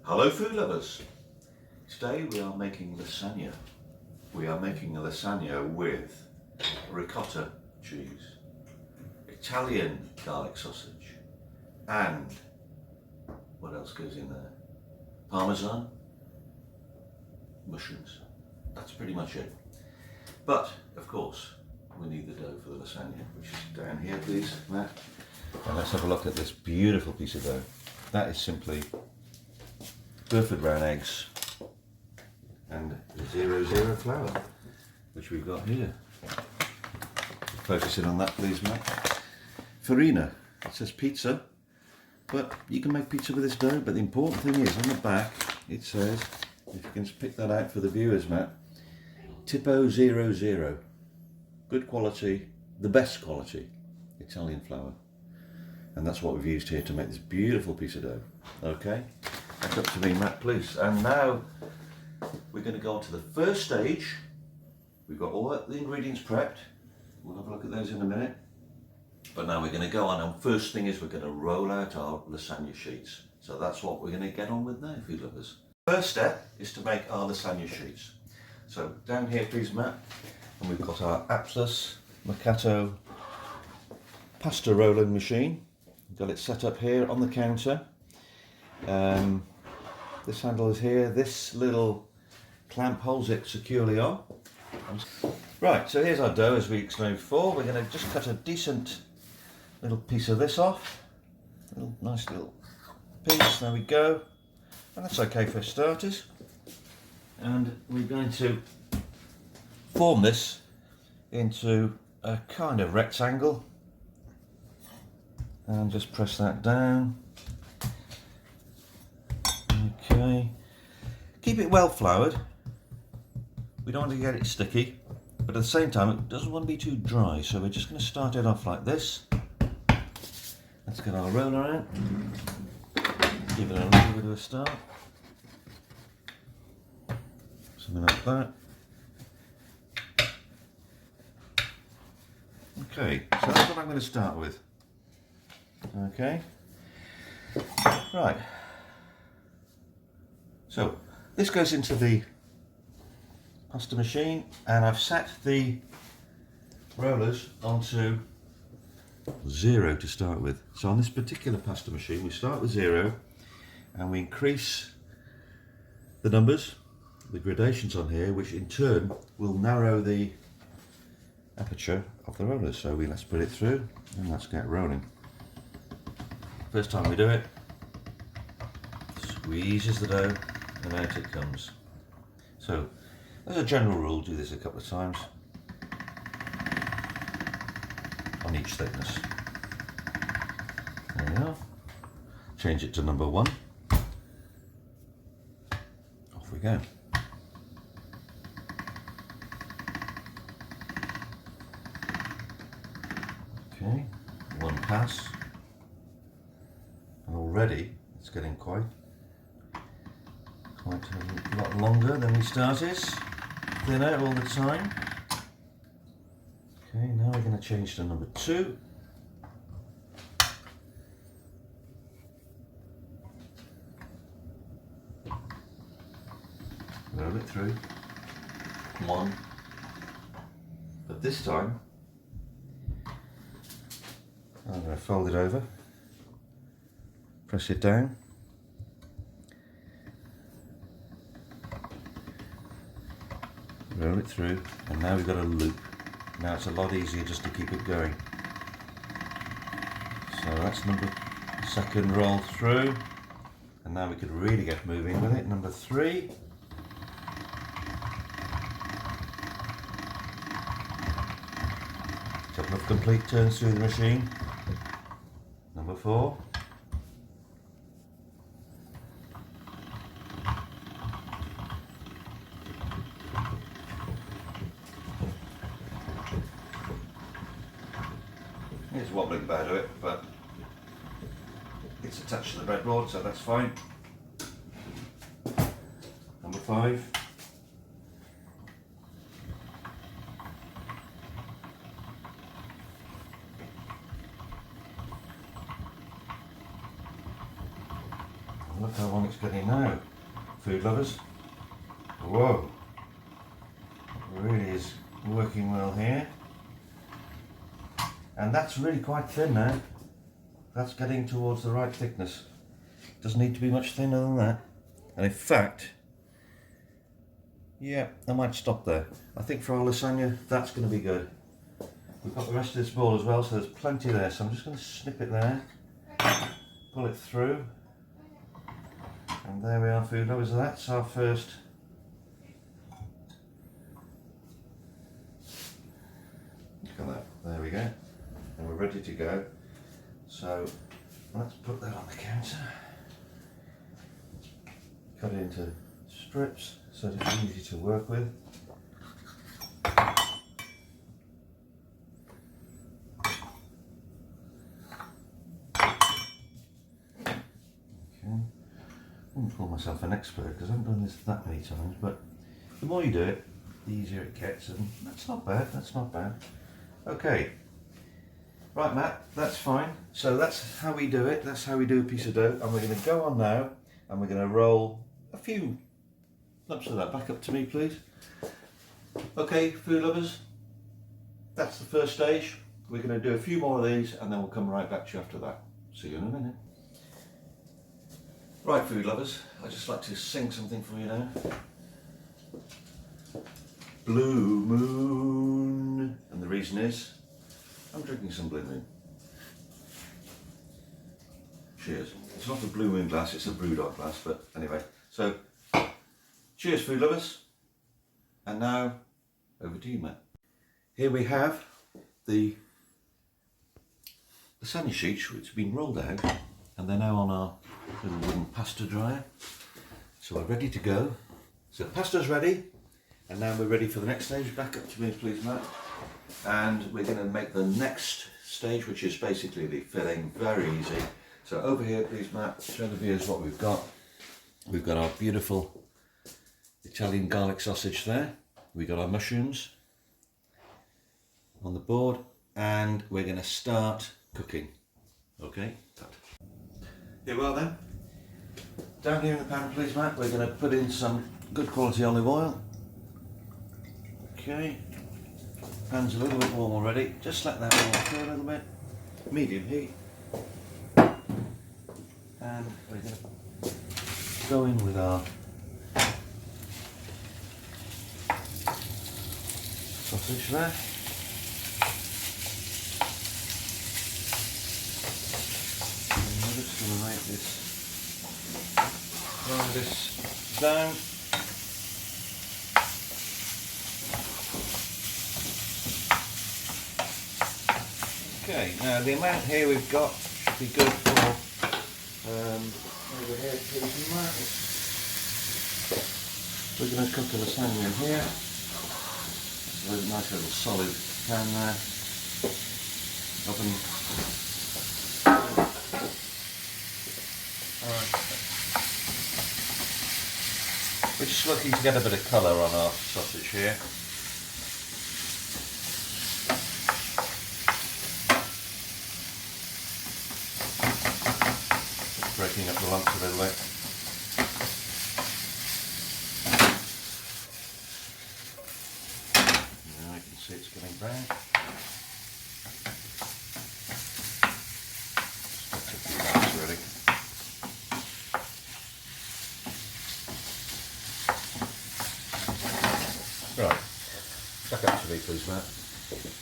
Hello food lovers! Today we are making lasagna. We are making a lasagna with ricotta cheese, Italian garlic sausage, and what else goes in there? Parmesan, mushrooms. That's pretty much it. But of course we need the dough for the lasagna, which is down here please, Matt. And let's have a look at this beautiful piece of dough. That is simply Burford brown eggs and 00 flour, which we've got here. Focus in on that please, Matt. Farina, it says pizza, but you can make pizza with this dough, but the important thing is on the back it says, if you can pick that out for the viewers, Matt, Tipo 00. Good quality, the best quality Italian flour. And that's what we've used here to make this beautiful piece of dough. Okay, that's up to me, Matt, please. And now we're going to go on to the first stage. We've got all the ingredients prepped. We'll have a look at those in a minute. But now we're going to go on, and first thing is we're going to roll out our lasagna sheets. So that's what we're going to get on with now, food lovers. First step is to make our lasagna sheets. So down here please, Matt, and we've got our Atlas Mercato pasta rolling machine. We've got it set up here on the counter. This handle is here. This little clamp holds it securely on. Right, so here's our dough as we explained before. We're going to just cut a decent little piece of this off. Nice little piece, there we go. And that's okay for starters. And we're going to form this into a kind of rectangle. And just press that down. Okay. Keep it well floured. We don't want to get it sticky, but at the same time it doesn't want to be too dry, so we're just going to start it off like this. Let's get our roller out. Give it a little bit of a start. Something like that. Okay, so that's what I'm going to start with. Okay, right, so this goes into the pasta machine, and I've set the rollers onto 0 to start with. So on this particular pasta machine we start with 0 and we increase the numbers, the gradations on here, which in turn will narrow the aperture of the rollers. So let's put it through and let's get rolling. First time we do it, squeezes the dough and out it comes. So as a general rule, do this a couple of times on each thickness. There we are. Change it to number 1. Off we go. Okay, 1 pass. And already it's getting quite a lot longer than we started. Thinner all the time. Okay, now we're going to change to number 2. Roll it through. 1. But this time I'm going to fold it over. Press it down. Roll it through, and now we've got a loop. Now it's a lot easier just to keep it going. So that's second roll through, and now we could really get moving with it. Number 3. Couple of complete turns through the machine. Number 4. It's wobbling bad to it, but it's attached to the breadboard, so that's fine. Number 5. Number Look how long it's getting now, food lovers. Whoa, it really is working well here. And that's really quite thin now. That's getting towards the right thickness. Doesn't need to be much thinner than that. And in fact, yeah, I might stop there. I think for our lasagna, that's going to be good. We've got the rest of this bowl as well, so there's plenty there. So I'm just going to snip it there, pull it through. And there we are, food lovers. That's our first. Look at that. There we go. And we're ready to go. So let's put that on the counter. Cut it into strips so that it's easy to work with. I wouldn't call myself an expert because I haven't done this that many times, but the more you do it, the easier it gets, and that's not bad, that's not bad. Okay, right Matt, that's fine. So that's how we do it, that's how we do a piece of dough, and we're going to go on now and we're going to roll a few lumps of that. Back up to me please. Okay, food lovers, that's the first stage. We're going to do a few more of these and then we'll come right back to you after that. See you in a minute. Right, food lovers, I'd just like to sing something for you now. Blue Moon, and the reason is, I'm drinking some Blue Moon. Cheers. It's not a Blue Moon glass, it's a Brewdog glass, but anyway. So, cheers food lovers, and now, over to you Matt. Here we have the lasagna sheets which have been rolled out, and they're now on our little wooden pasta dryer. So we're ready to go. So pasta's ready, and now we're ready for the next stage. Back up to me please Matt. And we're going to make the next stage, which is basically the filling. Very easy. So over here please Matt, show the viewers what we've got. We've got our beautiful Italian garlic sausage there. We've got our mushrooms on the board, and we're going to start cooking. Okay, cut. Here we are then. Down here in the pan please Matt, we're going to put in some good quality olive oil. Okay, pan's a little bit warm already, just let that warm through a little bit. Medium heat. And we're going to go in with our sausage there. Going to make this, roll this down. Okay, now the amount here we've got should be good for over here please Matt. We're going to cook the lasagna in here. There's a nice little solid pan there. Oven. We're just looking to get a bit of colour on our sausage here. Just breaking up the lumps a little bit. Now I can see it's getting brown. That's ready. Right, back up to me please Matt.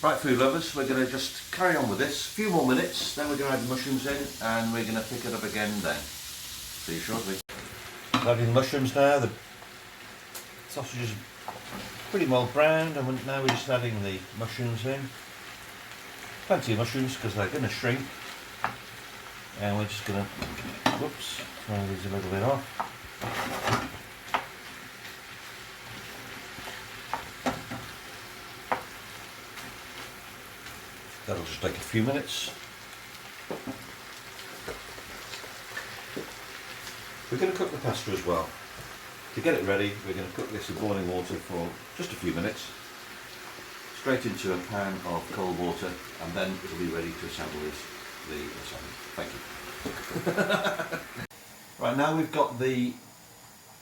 Right food lovers, we're going to just carry on with this, a few more minutes, then we're going to add the mushrooms in and we're going to pick it up again then. See you shortly. Adding the mushrooms now, the sausage is pretty well browned, and now we're just adding the mushrooms in. Plenty of mushrooms because they're going to shrink, and we're just going to, whoops, throw these a little bit off. That'll just take a few minutes. We're going to cook the pasta as well. To get it ready, we're going to cook this in boiling water for just a few minutes. Straight into a pan of cold water, and then it'll be ready to assemble the lasagna. Thank you. Right, now we've got the,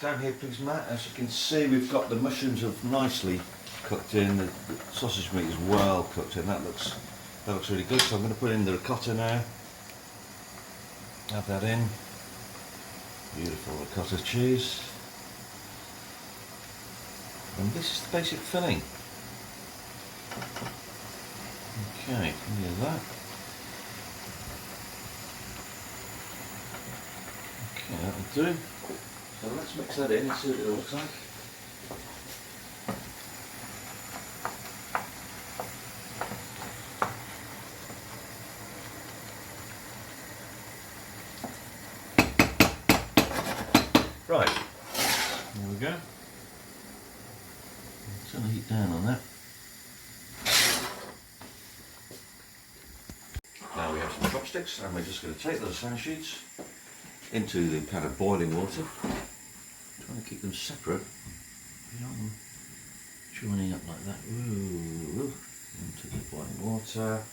down here please Matt, as you can see we've got the mushrooms have nicely cooked in, the sausage meat is well cooked in, that looks really good. So I'm going to put in the ricotta now, add that in, beautiful ricotta cheese, and this is the basic filling. Okay, here's that. Okay, that'll do. So let's mix that in and see what it looks like. Right, there we go. Turn the heat down on that. Now we have some chopsticks and we're just going to take those lasagna sheets into the pan of boiling water. Trying to keep them separate. You don't want them joining up like that. Ooh, into the boiling water.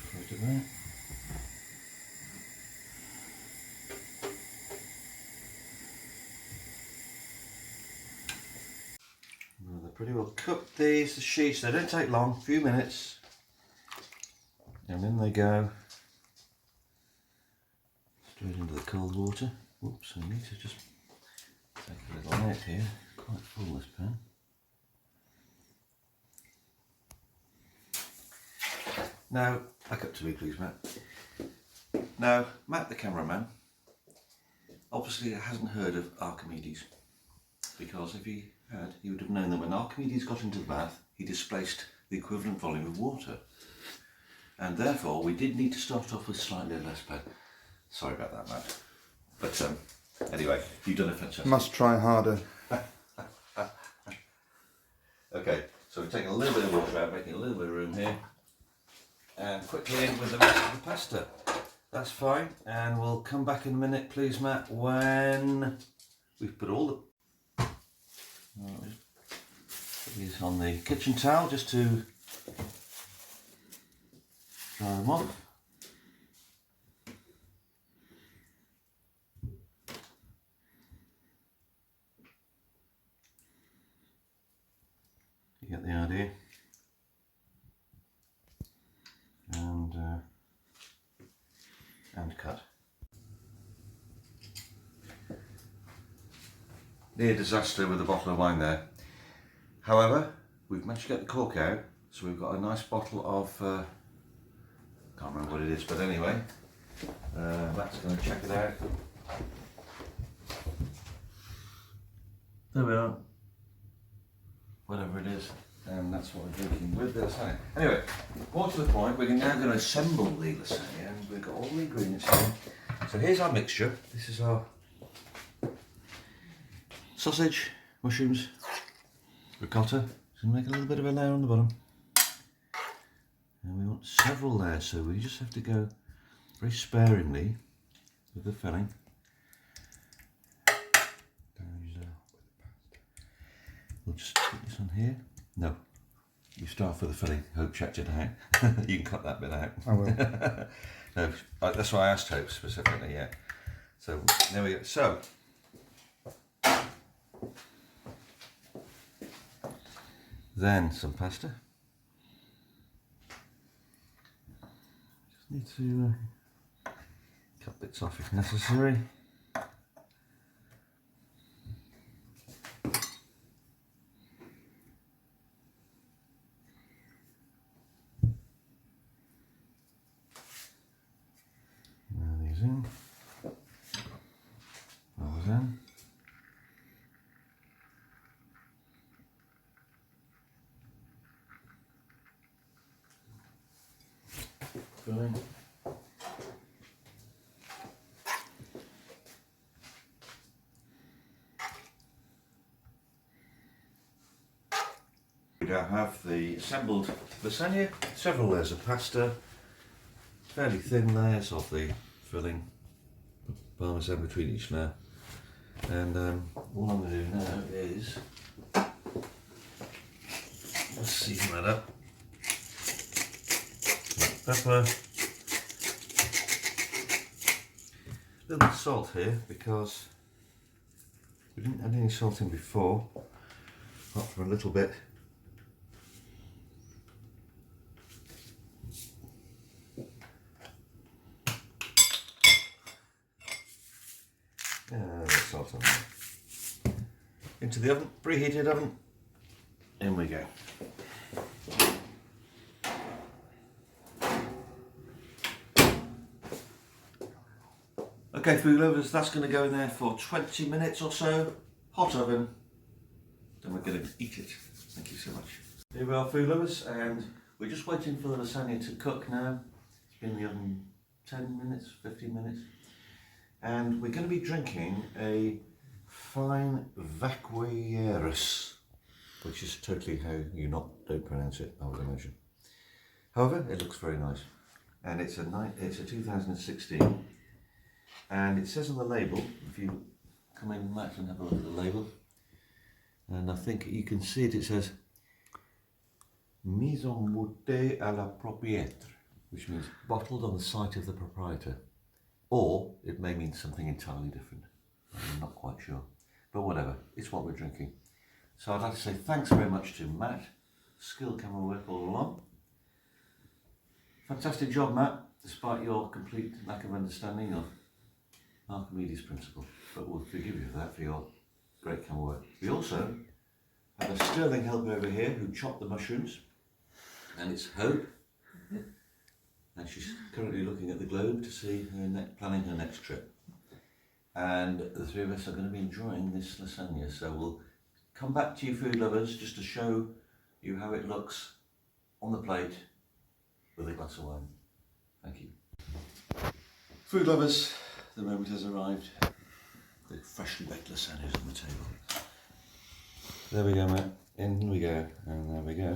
Throw it there. Well, they're pretty well cooked, these, the sheets. They don't take long, a few minutes. And in they go. Straight into the cold water. Whoops, I need to just take a little out here. It's quite full, this pan. Now, back up to me please, Matt. Now, Matt the cameraman obviously hasn't heard of Archimedes, because if he had, he would have known that when Archimedes got into the bath, he displaced the equivalent volume of water. And therefore, we did need to start off with slightly less pad. Sorry about that, Matt. But anyway, you've done a fantastic. Must try harder. Okay, so we're taking a little bit of water out, making a little bit of room here. And quickly in with the rest of the pasta. That's fine, and we'll come back in a minute please Matt when we've put all the... Put these on the kitchen towel just to dry them off. You get the idea. And cut. Near disaster with a bottle of wine there. However, we've managed to get the cork out, so we've got a nice bottle of, can't remember what it is, but anyway, Matt's going to check it out. There we are. Whatever it is, and that's what we're drinking with the lasagna. Anyway, more to the point, we're now going to assemble the lasagna, and we've got all the ingredients here. So here's our mixture. This is our sausage, mushrooms, ricotta. So make a little bit of a layer on the bottom. And we want several layers, so we just have to go very sparingly with the filling. We'll just put this on here. No, you start with the filling. Hope checked it out. You can cut that bit out. I will. No, that's why I asked Hope specifically, yeah. So, there we go. So, then some pasta. Just need to cut bits off if necessary. In. Those in. Filling. We now have the assembled lasagna, several layers of pasta, fairly thin layers of the filling. Put Parmesan between each now. And all I'm going to do now is just season that up. Pepper. A little bit of salt here because we didn't add any salt in before, apart from a little bit. Salt on there. Into the oven, preheated oven. In we go. Okay, food lovers, that's going to go in there for 20 minutes or so. Hot oven. Then we're going to eat it. Thank you so much. Here we are, food lovers, and we're just waiting for the lasagna to cook now. It's been in the oven 10 minutes, 15 minutes. And we're going to be drinking a fine vaqueros, which is totally how you don't pronounce it, I would imagine. However, it looks very nice. And it's a 2016. And it says on the label, if you come in, Matt, and have a look at the label, and I think you can see it, it says mise en bouteille à la propriétaire, which means bottled on the site of the proprietor. Or it may mean something entirely different. I'm not quite sure. But whatever, it's what we're drinking. So I'd like to say thanks very much to Matt. Skilled camera work all along. Fantastic job, Matt, despite your complete lack of understanding of Archimedes' principle. But we'll forgive you for that, for your great camera work. We also have a sterling helper over here who chopped the mushrooms. And it's Hope. And she's currently looking at the globe to see planning her next trip. And the three of us are going to be enjoying this lasagna. So we'll come back to you, food lovers, just to show you how it looks on the plate with a glass of wine. Thank you. Food lovers, the moment has arrived. The freshly baked lasagna is on the table. There we go, Matt. In we go. And there we go.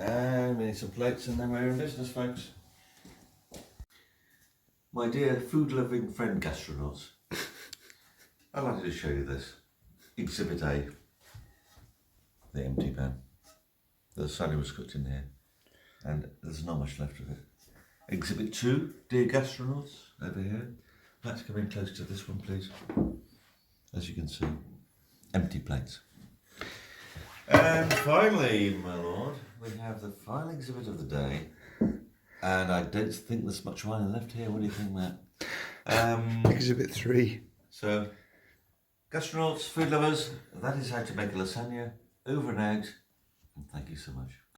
And we need some plates and then we're in business, folks. My dear food-loving friend gastronauts, I'd like to show you this. Exhibit A, the empty pan. The lasagna was cooked in here and there's not much left of it. Exhibit 2, dear gastronauts, over here. Let's come in close to this one, please. As you can see, empty plates. And finally, my lord, we have the final exhibit of the day. And I don't think there's much wine left here. What do you think, Matt? Exhibit 3. So, gastronauts, food lovers, that is how to make a lasagna. Over and out. And thank you so much.